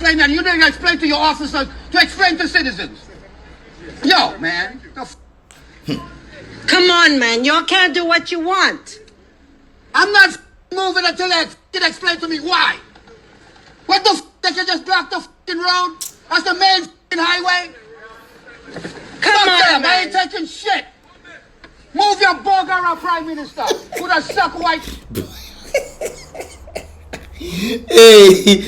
explain that. You didn't explain to your officers to explain to citizens. Yo, man. Come on, man. Y'all can't do what you want. I'm not moving until they explain to me why. What the they can just block the road? That's the main highway? Come on, them. I man. ain't taking shit. Move your burger around, Prime Minister. Who that suck white? Hey.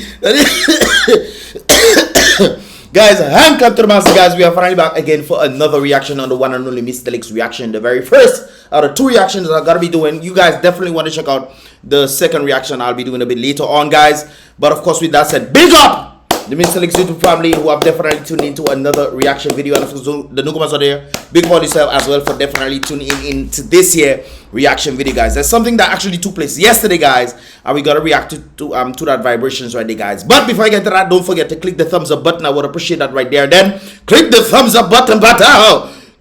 Guys, hand clap to the master, guys. We are finally back again for another reaction on the one and only Mystelics reaction. The very first out of two reactions that I'm gonna be doing. You guys definitely want to check out the second reaction I'll be doing a bit later on, guys. But of course, with that said, big up the Mystelics YouTube family who have definitely tuned into another reaction video, and of course the newcomers are there. Big for yourself as well for definitely tuning into this year reaction video, guys. There's something that actually took place yesterday, guys, and we gotta react to that vibrations right there, guys. But before I get to that, don't forget to click the thumbs up button. I would appreciate that right there. Then click the thumbs up button,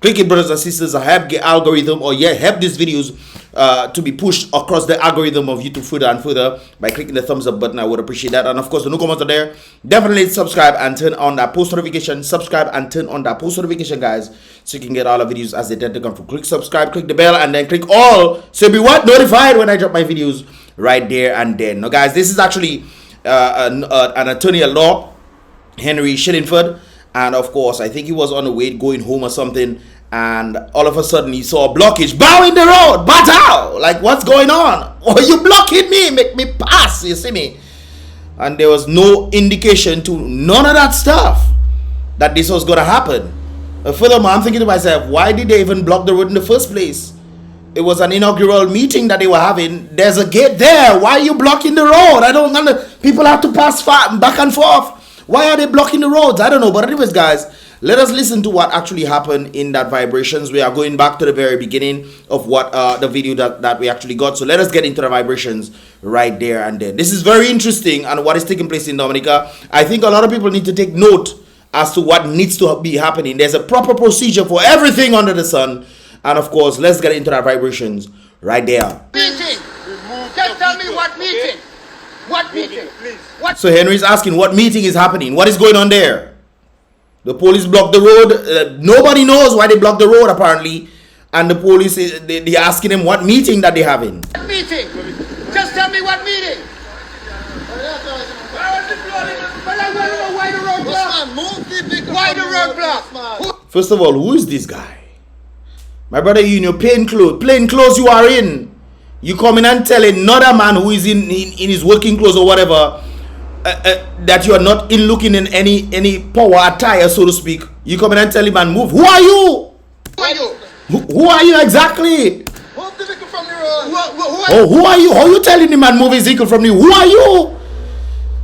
click it, brothers and sisters. I help get algorithm, or yeah, help these videos to be pushed across the algorithm of YouTube further and further by clicking the thumbs up button. I would appreciate that. And of course, the newcomers are there. Definitely subscribe and turn on that post notification. Subscribe and turn on that post notification, guys, so you can get all the videos as they tend to come through. Click subscribe, click the bell, and then click all so you'll be what notified when I drop my videos right there and then. Now, guys, this is actually an attorney at law, Henry Shillingford, and of course, I think he was on the way going home or something. And all of a sudden, he saw a blockage. Bow in the road. Bow. Like, what's going on? Oh, you blocking me. Make me pass. You see me? And there was no indication to none of that stuff that this was going to happen. Furthermore, I'm thinking to myself, why did they even block the road in the first place? It was an inaugural meeting that they were having. There's a gate there. Why are you blocking the road? I don't know. People have to pass back and forth. Why are they blocking the roads? I don't know. But anyways, guys, let us listen to what actually happened in that vibrations. We are going back to the very beginning of what the video that we actually got. So let us get into the vibrations right there and then. This is very interesting and what is taking place in Dominica. I think a lot of people need to take note as to what needs to be happening. There's a proper procedure for everything under the sun. And of course, let's get into that vibrations right there. Meeting. Just tell me what meeting. What meeting? What? So Henry's asking what meeting is happening. What is going on there? The police blocked the road. Nobody knows why they blocked the road, apparently. And the police, they're asking him what meeting that they're having. What meeting? Just tell me what meeting. Why the road block? First of all, who is this guy? My brother, you in your plain clothes you are in. You come in and tell another man who is in his working clothes or whatever, that you are not in looking in any power attire, so to speak. You come in and tell him and move. Who are you? Who are you? Who are you exactly? Move the vehicle from the road. Who are you? How are you telling him and move his vehicle from you? Who are you?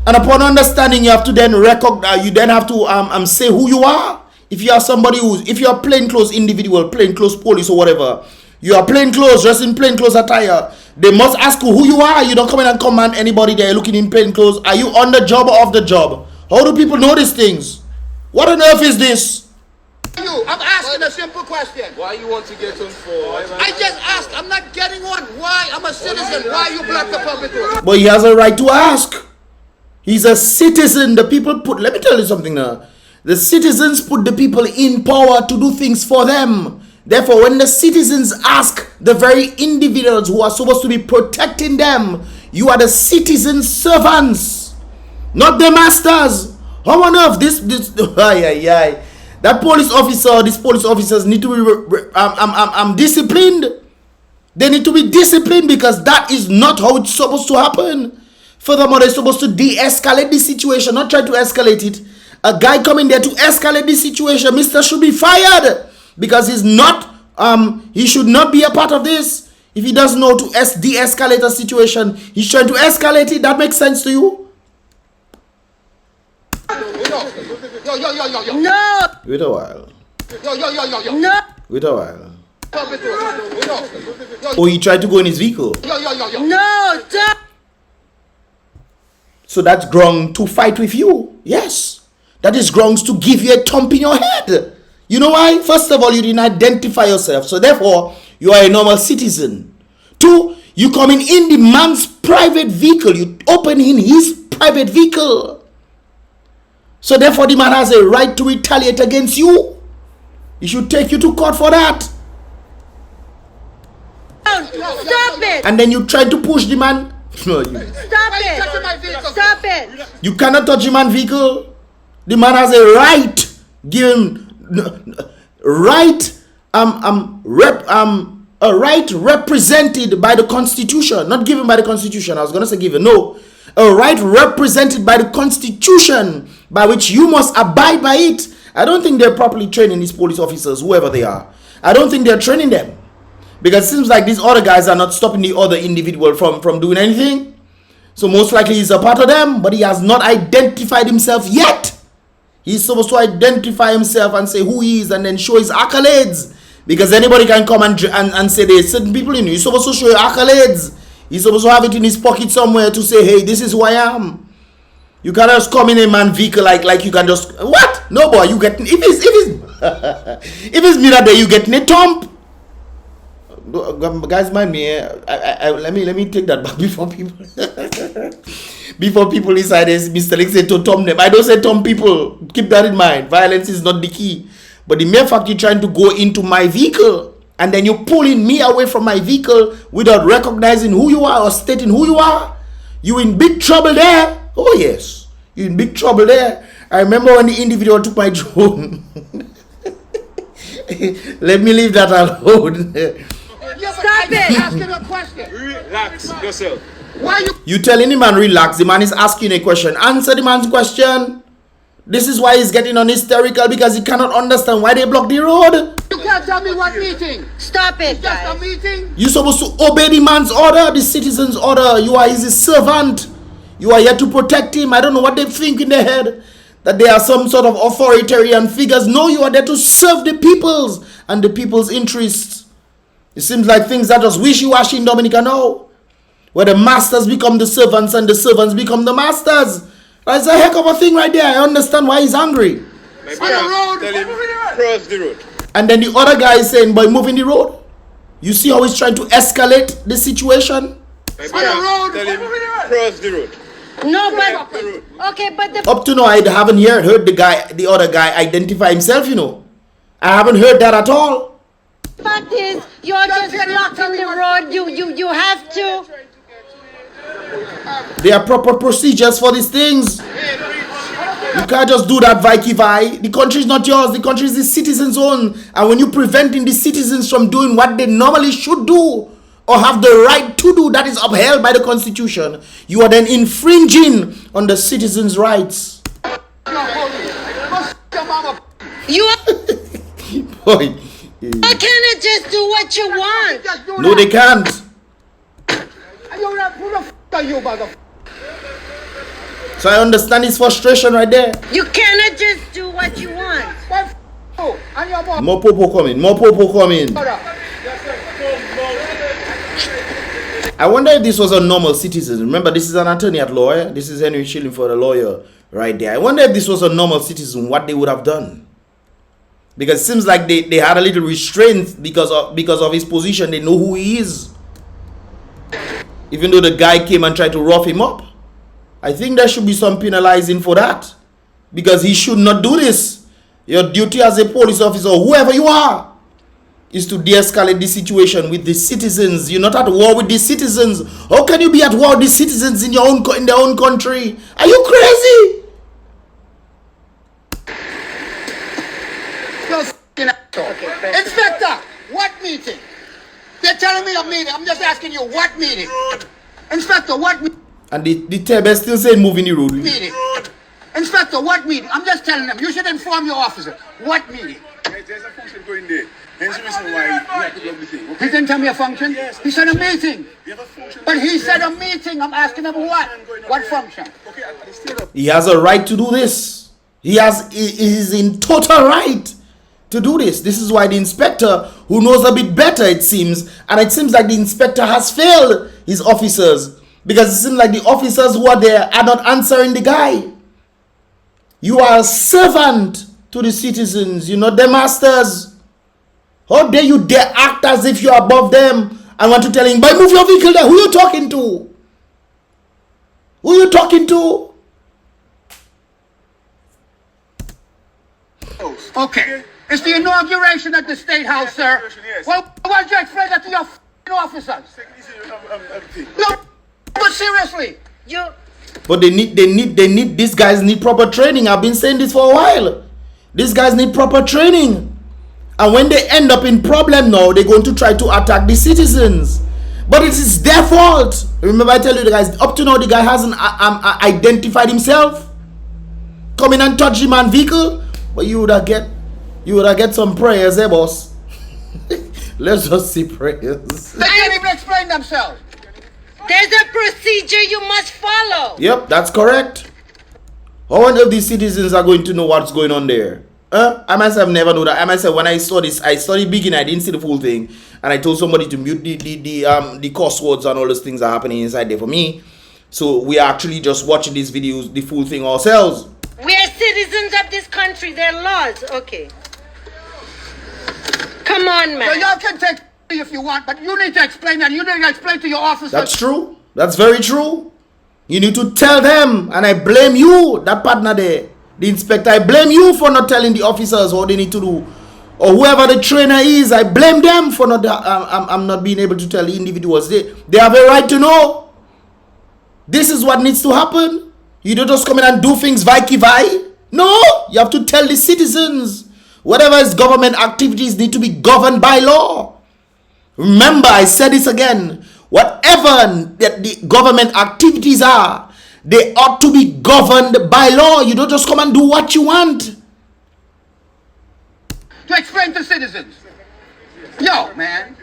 And upon understanding, you have to then recognize. You then have to say who you are. If you are somebody if you are plainclothes individual, plainclothes police or whatever, you are plainclothes, dressed in plainclothes attire. They must ask you who you are. You don't come in and command anybody there looking in plainclothes. Are you on the job or off the job? How do people know these things? What on earth is this? I'm asking a simple question. Why you want to get on for? I just asked. I'm not getting one. Why? I'm a citizen. Why you block the public road? But he has a right to ask. He's a citizen. The people put. Let me tell you something now. The citizens put the people in power to do things for them. Therefore, when the citizens ask the very individuals who are supposed to be protecting them, you are the citizens' servants, not the masters. How on earth that police officer, these police officers need to be disciplined. They need to be disciplined because that is not how it's supposed to happen. Furthermore, they're supposed to de-escalate the situation, not try to escalate it. A guy coming there to escalate the situation, Mr. should be fired. Because he's not, he should not be a part of this. If he doesn't know to de-escalate a situation, he's trying to escalate it. That makes sense to you? Yo. No. Wait a while. Yo. No. Wait a while. Oh, he tried to go in his vehicle. Yo. No. Stop. So that's grounds to fight with you. Yes. That is grounds to give you a thump in your head. You know why? First of all, you didn't identify yourself. So therefore, you are a normal citizen. 2, you come in the man's private vehicle. You open in his private vehicle. So therefore, the man has a right to retaliate against you. He should take you to court for that. Stop it! And then you try to push the man. No, Stop it! Stop it! you cannot touch the man's vehicle. The man has a right. Given right. A right represented by the Constitution, not given by the Constitution. I was gonna say given. No, a right represented by the Constitution, by which you must abide by it. I don't think they're properly training these police officers, whoever they are. I don't think they're training them. Because it seems like these other guys are not stopping the other individual from doing anything. So most likely he's a part of them, but he has not identified himself yet. He's supposed to identify himself and say who he is and then show his accolades. Because anybody can come and say there's certain people in you. He's supposed to show your accolades. He's supposed to have it in his pocket somewhere to say, hey, this is who I am. You can't just come in a man vehicle like you can just, what? No, boy, you get, if it's me that day, you get a thump. Guys, mind me, let me take that back before people decide this Mystelics say to thump them. I don't say thump people. Keep that in mind. Violence is not the key. But the mere fact you're trying to go into my vehicle and then you're pulling me away from my vehicle without recognizing who you are or stating who you are, you in big trouble there. Oh yes, you're in big trouble there. I remember when the individual took my drone. Let me leave that alone. Stop it! Ask him a question. Relax yourself. Why You telling the man relax, the man is asking a question. Answer the man's question. This is why he's getting on hysterical, because he cannot understand why they block the road. you can't tell me what meeting? Stop it, It's just a guys. meeting? You're supposed to obey the man's order, the citizen's order. You are his servant. You are here to protect him. I don't know what they think in their head, that they are some sort of authoritarian figures. No, you are there to serve the people's and the people's interests. It seems like things are just wishy-washy in Dominica now, where the masters become the servants and the servants become the masters. That's a heck of a thing right there. I understand why he's angry. My On the road. tell him, cross the road. And then the other guy is saying, boy, move in the road. You see how he's trying to escalate the situation? My road. tell him, cross the road. No, Cross the but road. okay, but the Up to now, I haven't heard the other guy identify himself, you know. I haven't heard that at all. fact is, you're just blocking the road. You have to. There are proper procedures for these things. You can't just do that vai. The country is not yours. The country is the citizens' own. And when you're preventing the citizens from doing what they normally should do or have the right to do, that is upheld by the Constitution, you are then infringing on the citizens' rights. You Boy. cannot just do what you want. No, they can't. Who the f*** are you, motherfucker? So I understand his frustration right there. You cannot just do what you want. What f*** you? And your mom. More popo coming. More popo coming. I wonder if this was a normal citizen. Remember, this is an attorney at law. This is Henry Schilling for the lawyer right there. I wonder if this was a normal citizen, what they would have done. Because it seems like they had a little restraint because of his position. They know who he is. Even though the guy came and tried to rough him up. I think there should be some penalizing for that. Because he should not do this. Your duty as a police officer, whoever you are, is to de-escalate the situation with the citizens. You're not at war with the citizens. How can you be at war with the citizens in their own country? Are you crazy? You f***ing asshole. Inspector, what meeting? They're telling me a meeting. I'm just asking you, what meeting? Inspector, what meeting? And the table still saying move in the road. Inspector, what meeting? I'm just telling them. You should inform your officer. What meeting? There's a function going there. Hence the reason why you have to block the thing. He didn't tell me a function. Yes. He said a meeting. We have a function. But he said a meeting. I'm asking him what? What function? Okay, and still up. He has a right to do this. He is in total right to do this. This is why the inspector, who knows a bit better, it seems, and it seems like the inspector has failed his officers, because it seems like the officers who are there are not answering the guy. You are a servant to the citizens. You're not their masters. How dare you dare act as if you're above them and want to tell him, boy, move your vehicle there. Who you talking to? Who you talking to? Okay. It's the inauguration at the State House, sir. Yes. Well, why don't you explain that to your officers? No, but seriously. You. But they need these guys need proper training. I've been saying this for a while. These guys need proper training. And when they end up in problem now, they're going to try to attack the citizens. But it is their fault. Remember I tell you the guys, up to now the guy hasn't identified himself. Come in and touch the man's vehicle. But you would have get some prayers, eh, boss? Let's just see prayers. They can't even explain themselves. There's a procedure you must follow. Yep, that's correct. How many of these citizens are going to know what's going on there? I myself never know that. I myself, when I saw this, I studied beginning, I didn't see the full thing. And I told somebody to mute the cuss words and all those things are happening inside there for me. So we are actually just watching these videos, the full thing ourselves. We are citizens of this country. There are laws. Okay. Come on, So man. y'all can take me if you want, but you need to explain that. You need to explain to your officers. That's true. That's very true. You need to tell them, and I blame you, that partner there, the inspector. I blame you for not telling the officers what they need to do, or whoever the trainer is. I blame them for not. I'm not being able to tell the individuals. They have a right to know. This is what needs to happen. You don't just come in and do things vai. No, you have to tell the citizens. Whatever is government activities need to be governed by law. Remember, I said this again. Whatever that the government activities are, they ought to be governed by law. You don't just come and do what you want. To explain to citizens. Yo, man.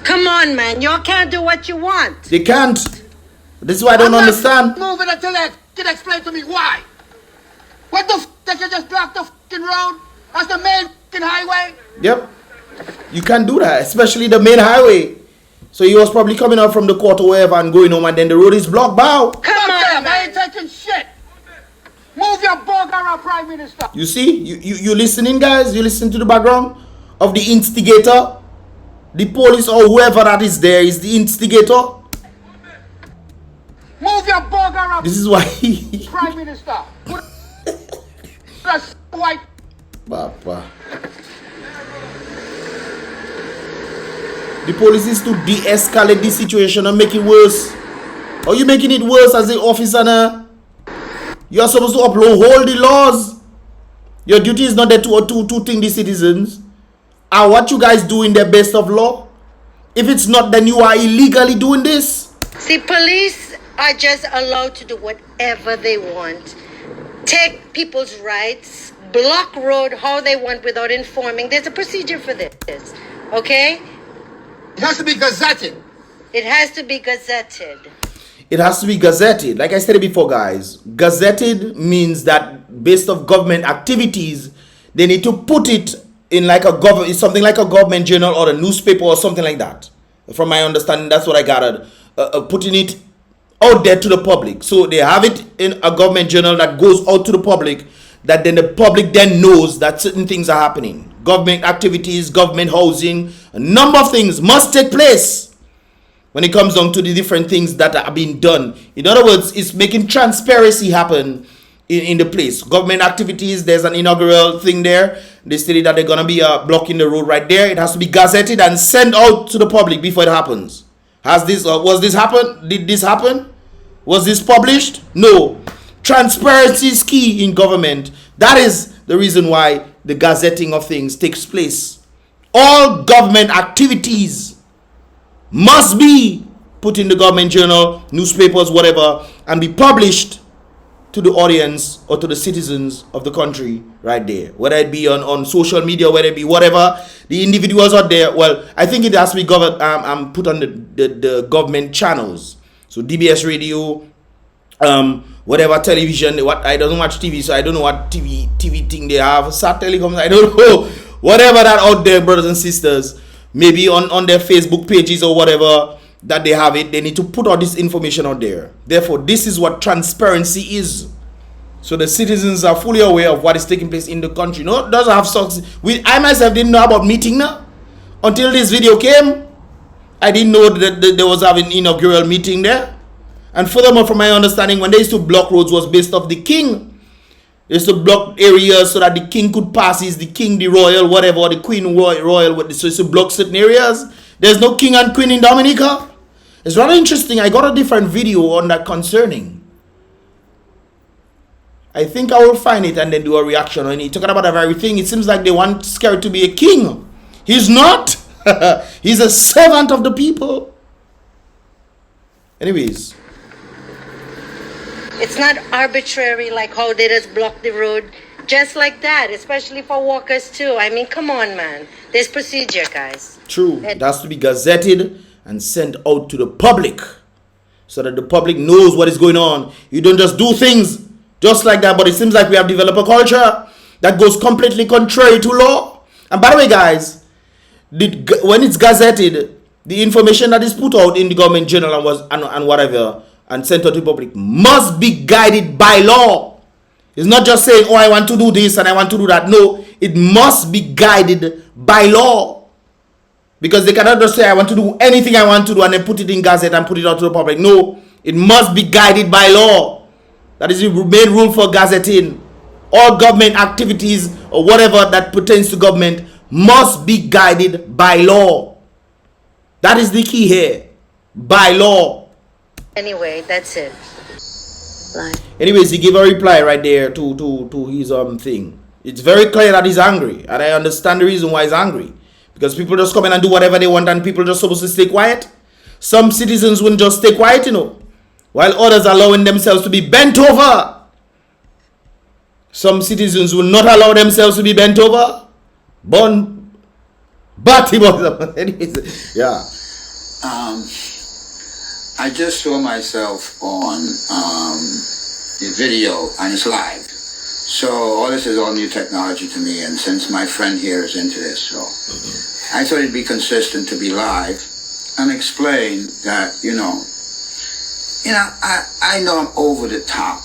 Come on, man. Y'all can't do what you want. They can't. This is why I don't understand. I'm not moving until they can explain to me why. What the they can just block the road? That's the main highway? Yep. You can't do that, especially the main highway. So he was probably coming out from the court or wherever and going home, and then the road is blocked. Bow. Come on, I ain't taking shit. Move your bug around, Prime Minister. You see, you listening, guys? You listen to the background of the instigator, the police or whoever that is there is the instigator. Move your bug around. This is why he. Prime Minister. That's white. Papa. The police is to de-escalate the situation and make it worse. Are you making it worse as an officer now? You are supposed to uphold all the laws. Your duty is not there to think the citizens. And what you guys do in the best of law? If it's not, then you are illegally doing this. See, police are just allowed to do whatever they want. Take people's rights, block road how they want without informing. There's a procedure for this, okay? It has to be gazetted. It has to be gazetted. It has to be gazetted. Like I said before, guys, gazetted means that based of government activities, they need to put it in like a something like a government journal or a newspaper or something like that. From my understanding, that's what I gathered. Putting it out there to the public. So they have it in a government journal that goes out to the public, that then the public then knows that certain things are happening. Government activities, government housing, a number of things must take place when it comes down to the different things that are being done. In other words, it's making transparency happen in the place. Government activities, there's an inaugural thing there. They stated that they're going to be blocking the road right there. It has to be gazetted and sent out to the public before it happens. Was this happen? Did this happen? Was this published? No. Transparency is key in government. That is the reason why the gazetting of things takes place. All government activities must be put in the government journal, newspapers, whatever, and be published to the audience or to the citizens of the country right there. Whether it be on social media, whether it be whatever, the individuals out there. Well, I think it has to be put on the government channels. So DBS radio, whatever television. What I don't watch TV, so I don't know what TV thing they have. Sat telecoms, I don't know. Whatever that out there, brothers and sisters. Maybe on their Facebook pages or whatever that they have it, they need to put all this information out there. Therefore, this is what transparency is. So the citizens are fully aware of what is taking place in the country. No, it doesn't have success. I myself didn't know about meeting now until this video came. I didn't know that there was having inaugural meeting there. And furthermore, from my understanding, when they used to block roads was based off the king. It's to block areas so that the king could pass. Is the king, the royal, whatever, or the queen royal. So it's to block certain areas. There's no king and queen in Dominica. It's rather interesting. I got a different video on that concerning. I think I will find it and then do a reaction on it. Talking about that very thing. It seems like they want Scary to be a king. He's not. He's a servant of the people. Anyways. It's not arbitrary like how they just block the road. Just like that, especially for walkers too. I mean, come on, man. There's procedure, guys. True. It has to be gazetted and sent out to the public so that the public knows what is going on. You don't just do things just like that, but it seems like we have developed a culture that goes completely contrary to law. And by the way, guys, when it's gazetted, the information that is put out in the government journal and whatever and sent out to the public must be guided by law. It's not just saying, oh, I want to do this and I want to do that. No, it must be guided by law. Because they cannot just say, I want to do anything I want to do and then put it in gazette and put it out to the public. No, it must be guided by law. That is the main rule for gazetting. All government activities or whatever that pertains to government must be guided by law. That is the key here. By law. Anyway, that's it. Bye. Anyways, he gave a reply right there to his thing. It's very clear that he's angry. And I understand the reason why he's angry. Because people just come in and do whatever they want and people just supposed to stay quiet. Some citizens wouldn't just stay quiet, you know. While others are allowing themselves to be bent over. Some citizens will not allow themselves to be bent over. But he was... Anyways, yeah. I just saw myself on the video and it's live. So all this is all new technology to me, and since my friend here is into this, so I thought it'd be consistent to be live and explain that, I know I'm over the top,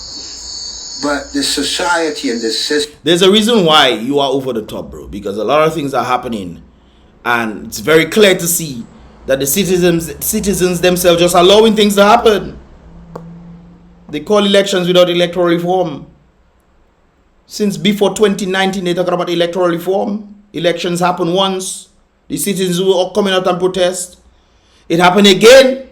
but the society and the system... There's a reason why you are over the top, bro, because a lot of things are happening and it's very clear to see that the citizens themselves just allowing things to happen. They call elections without electoral reform. Since before 2019, they talk about electoral reform. Elections happen once. The citizens were coming out and protest. It happened again.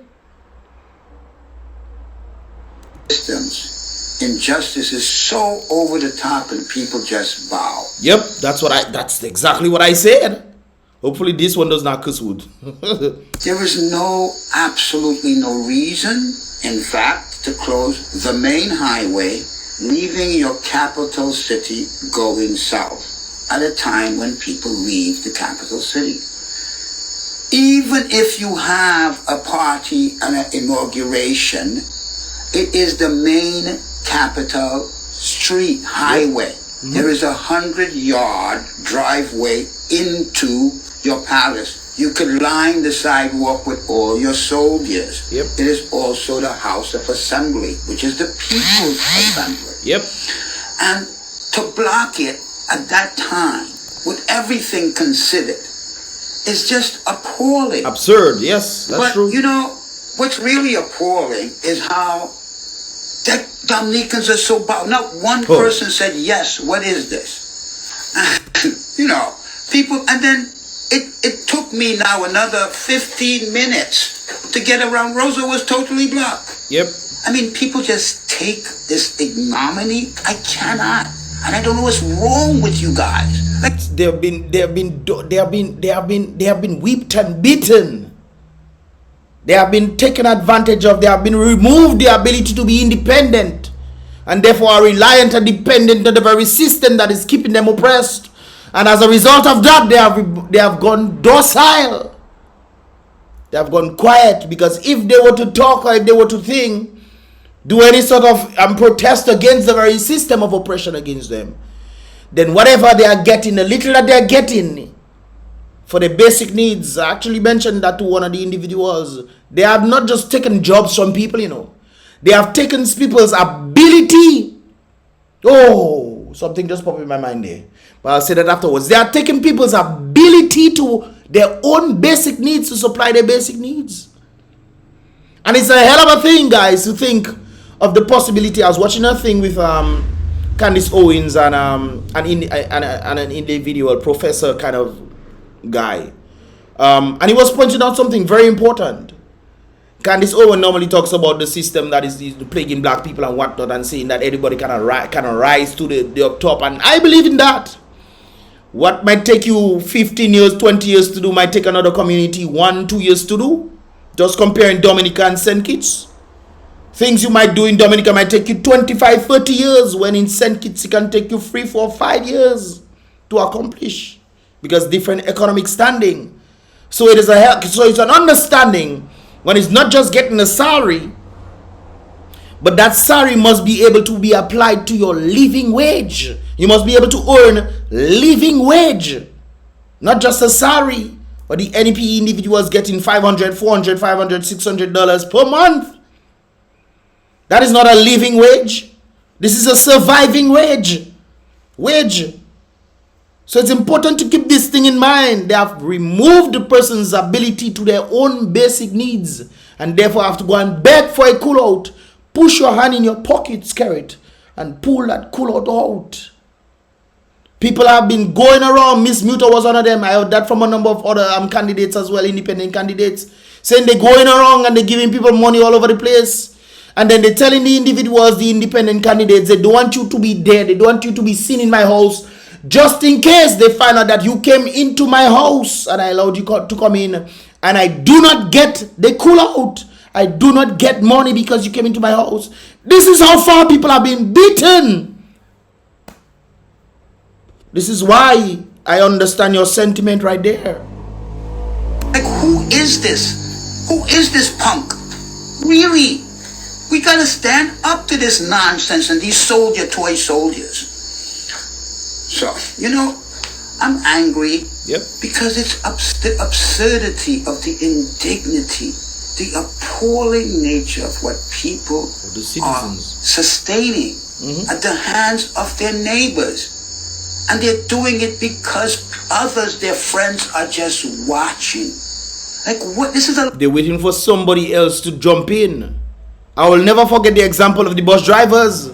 Injustice is so over the top and people just bow. Yep, that's exactly what I said. Hopefully this one does not cuss wood. There is absolutely no reason, in fact, to close the main highway leaving your capital city going south at a time when people leave the capital city. Even if you have a party and an inauguration, it is the main capital street highway. Mm-hmm. There is 100-yard driveway into your palace. You could line the sidewalk with all your soldiers. Yep. It is also the House of Assembly, which is the People's Assembly. Yep. And to block it at that time, with everything considered, is just appalling. Absurd, yes, that's true. What's really appalling is how that Dominicans are so bound. Not one person said, yes, what is this? People, and then it took me now another 15 minutes to get around. ROSEAU was totally blocked. Yep. I mean, people just take this ignominy. I cannot. And I don't know what's wrong with you guys. Like, they have been whipped and beaten. They have been taken advantage of. They have been removed the ability to be independent, and therefore are reliant and dependent on the very system that is keeping them oppressed. And as a result of that, they have gone docile. They have gone quiet, because if they were to talk or if they were to think, do any sort of protest against the very system of oppression against them, then whatever they are getting, the little that they are getting for the basic needs, I actually mentioned that to one of the individuals, they have not just taken jobs from people, they have taken people's ability. Oh, something just popped in my mind there, but I'll say that afterwards. They are taking people's ability to their own basic needs, to supply their basic needs. And it's a hell of a thing, guys, to think of the possibility. I was watching a thing with Candace Owens and an individual professor kind of guy. And he was pointing out something very important. Candace Owens normally talks about the system that is plaguing black people and whatnot, and saying that everybody can rise to the up top. And I believe in that. What might take you 15 years, 20 years to do might take another community 1-2 years to do. Just comparing Dominica and St. Kitts. Things you might do in Dominica might take you 25, 30 years, when in St. Kitts it can take you 3, 4, 5 years to accomplish, because different economic standing. So it is it's an understanding when it's not just getting a salary, but that salary must be able to be applied to your living wage. You must be able to earn living wage, not just a salary. But the NEP individuals getting $500, $400, $500, $600 per month. That is not a living wage. This is a surviving wage. So it's important to keep this thing in mind. They have removed the person's ability to their own basic needs, and therefore have to go and beg for a cool out. Push your hand in your pocket, Scarrett, and pull that cool out. People have been going around. Miss Muta was one of them. I heard that from a number of other candidates as well, independent candidates, saying they're going around and they're giving people money all over the place. And then they're telling the individuals, the independent candidates, they don't want you to be there. They don't want you to be seen in my house, just in case they find out that you came into my house and I allowed you to come in, and I do not get the cool out. I do not get money because you came into my house. This is how far people have been beaten. This is why I understand your sentiment right there. Like, who is this? Who is this punk? Really? We gotta stand up to this nonsense and these toy soldiers. So, I'm angry. Yep. Because it's the absurdity of the indignity, the appalling nature of what people are sustaining at the hands of their neighbors. And they're doing it because others, their friends, are just watching. Like, what? They're waiting for somebody else to jump in. I will never forget the example of the bus drivers.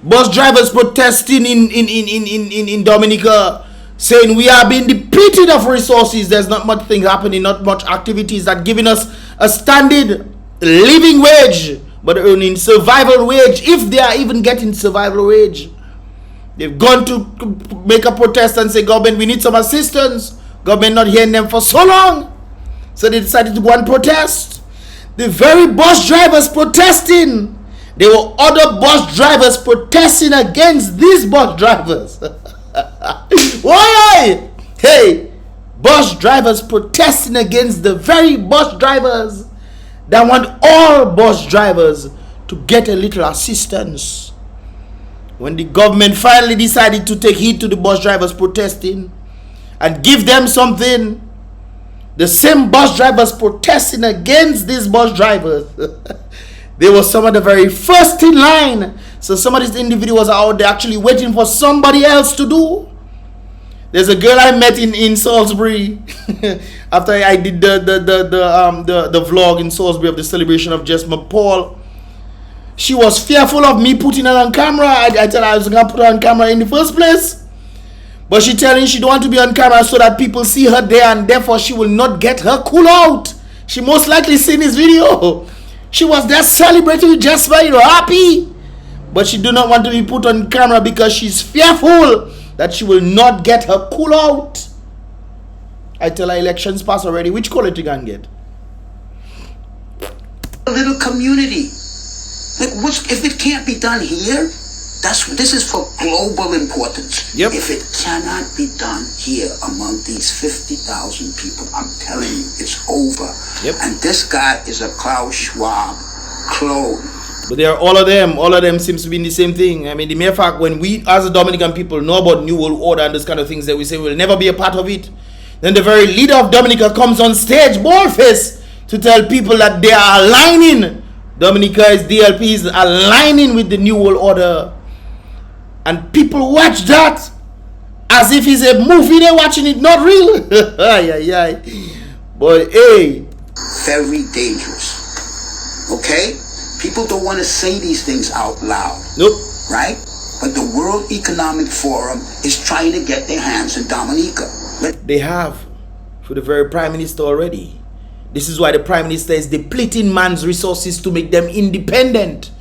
Bus drivers protesting in Dominica, saying we are being depleted of resources. There's not much things happening, not much activities that giving us a standard living wage, but earning survival wage, if they are even getting survival wage. They've gone to make a protest and say, government, we need some assistance. Government not hearing them for so long. So they decided to go and protest. The very bus drivers protesting. There were other bus drivers protesting against these bus drivers. Why? Hey, bus drivers protesting against the very bus drivers that want all bus drivers to get a little assistance. When the government finally decided to take heed to the bus drivers protesting and give them something, the same bus drivers protesting against these bus drivers, they were some of the very first in line. So some of these individuals are out there actually waiting for somebody else to do. There's a girl I met in Salisbury after I did the vlog in Salisbury of the celebration of Jesma Paul. She was fearful of me putting her on camera. I told her I was going to put her on camera in the first place. But she telling she don't want to be on camera so that people see her there, and therefore she will not get her cool out. She most likely seen this video. She was there celebrating just very happy. But she do not want to be put on camera because she's fearful that she will not get her cool out. I tell her elections pass already. Which color you can get? A little community. Like, if it can't be done here, this is for global importance. Yep. If it cannot be done here among these 50,000 people, I'm telling you, it's over. Yep. And this guy is a Klaus Schwab clone. But they are all of them seems to be in the same thing. I mean, the mere fact when we as a Dominican people know about New World Order and this kind of things that we say we'll never be a part of it, then the very leader of Dominica comes on stage, bald-faced, to tell people that they are aligning. Dominica's DLP is aligning with the New World Order. And people watch that as if it's a movie. They're watching it, not real. But hey, very dangerous. Okay? People don't want to say these things out loud. Nope. Right? But the World Economic Forum is trying to get their hands on Dominica. They have, for the very Prime Minister already. This is why the Prime Minister is depleting man's resources to make them independent.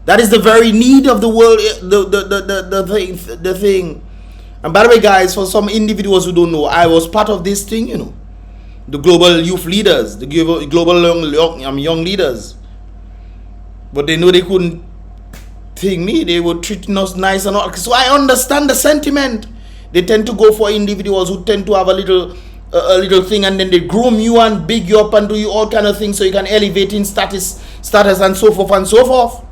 That is the very need of the world, the thing. And by the way, guys, for some individuals who don't know, I was part of this thing, you know. The global youth leaders, the global young leaders. But they know they couldn't take me. They were treating us nice and all. So I understand the sentiment. They tend to go for individuals who tend to have a little thing, and then they groom you and big you up and do you all kind of things so you can elevate in status and so forth and so forth.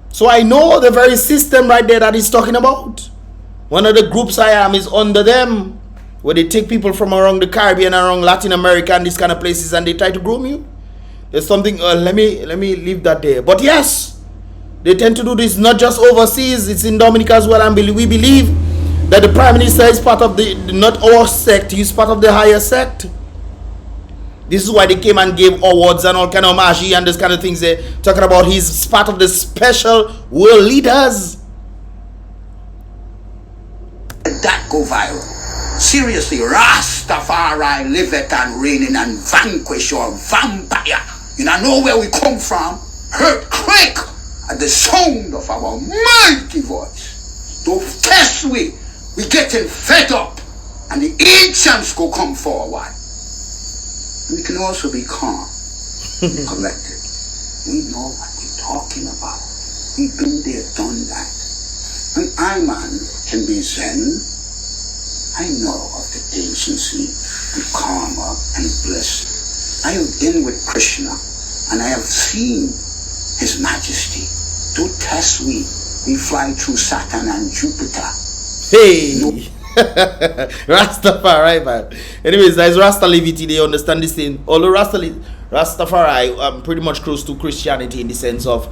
So I know the very system right there that he's talking about. One of the groups I am is under them, where they take people from around the Caribbean, around Latin America and these kind of places, and they try to groom you. There's something, let me leave that there. But yes, they tend to do this not just overseas, it's in Dominica as well. And we believe that the Prime Minister is part of the, not our sect, he's part of the higher sect. This is why they came and gave awards and all kind of magie and this kind of things. They're talking about he's part of the special world leaders. That go viral. Seriously, Rastafari liveth and reigneth and vanquish your vampire. You know where we come from. Earthquake at the sound of our mighty voice. Don't test we getting fed up, and the ancients go come forward. We can also be calm and collected. We know what we're talking about. We've been there, done that. And I, man, can be zen. I know of the agency and karma and bliss. I have been with Krishna, and I have seen His Majesty. Don't test we. We fly through Saturn and Jupiter. Hey! Rastafari, man. Anyways, there's Rasta Levity, they understand this thing. Although Rastafari, pretty much close to Christianity in the sense of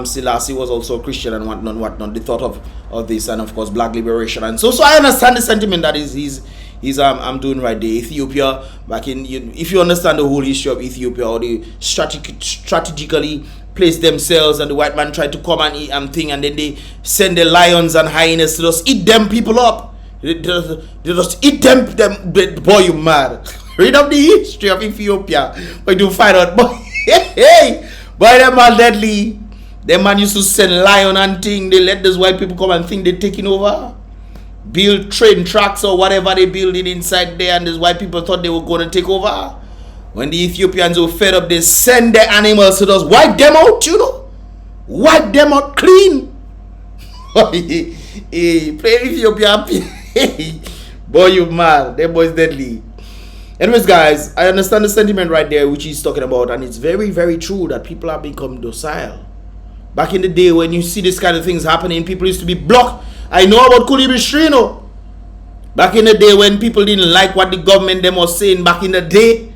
Selassie was also a Christian and whatnot. They thought of this, and of course black liberation, and so I understand the sentiment that he's doing right there. Ethiopia, back in, if you understand the whole history of Ethiopia, or they strategically placed themselves, and the white man tried to come and eat thing, and then they send the lions and hyenas to just eat them people up. They just eat them. Boy, you mad. Read up the history of Ethiopia, but you find out, boy, hey, boy, them are deadly. Them man used to send lion and thing. They let those white people come and think they're taking over. Build train tracks or whatever they building inside there, and these white people thought they were going to take over. When the Ethiopians were fed up, they send their animals to just wipe them out, wipe them out clean. Hey, play Ethiopia. Boy, you mad. That boy's deadly. Anyways, guys, I understand the sentiment right there which he's talking about, and it's very, very true that people have become docile. Back in the day when you see this kind of things happening, people used to be blocked. I know about Kulibistrino. Back in the day when people didn't like what the government them was saying back in the day,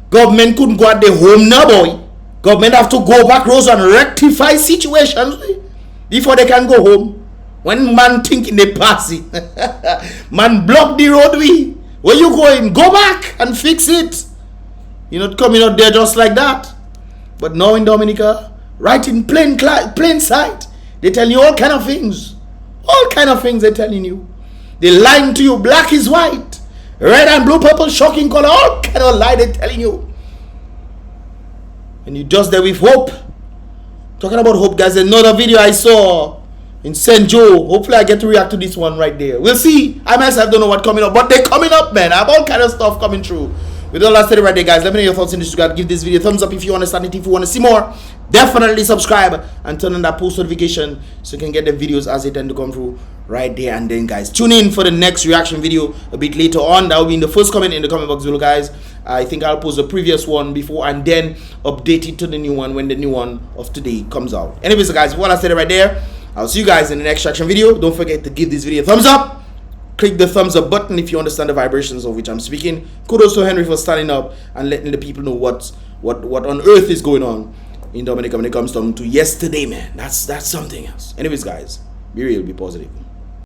government couldn't go at their home now, boy. Government have to go back roads and rectify situations before they can go home. When man thinking they pass it, man block the roadway. Where you going? Go back and fix it. You're not coming out there just like that. But now in Dominica, right in plain sight, they tell you all kind of things. All kind of things they're telling you. They lying to you. Black is white, red and blue, purple, shocking color. All kind of lie they're telling you. And you just there with hope. Talking about hope, guys. Another video I saw in St. Joe. Hopefully I get to react to this one right there. We'll see. I myself don't know what's coming up, but they're coming up, man. I have all kind of stuff coming through. With all that said right there, guys, let me know your thoughts in this regard. Give this video a thumbs up if you understand it. If you want to see more, definitely subscribe and turn on that post notification so you can get the videos as they tend to come through right there. And then, guys, tune in for the next reaction video a bit later on. That will be in the first comment in the comment box below, guys. I think I'll post the previous one before and then update it to the new one when the new one of today comes out. Anyways, guys, what I said right there, I'll see you guys in the next reaction video. Don't forget to give this video a thumbs up. Click the thumbs up button if you understand the vibrations of which I'm speaking. Kudos to Henry for standing up and letting the people know what on earth is going on in Dominica when it comes down to yesterday, man. That's something else. Anyways, guys, be real, be positive.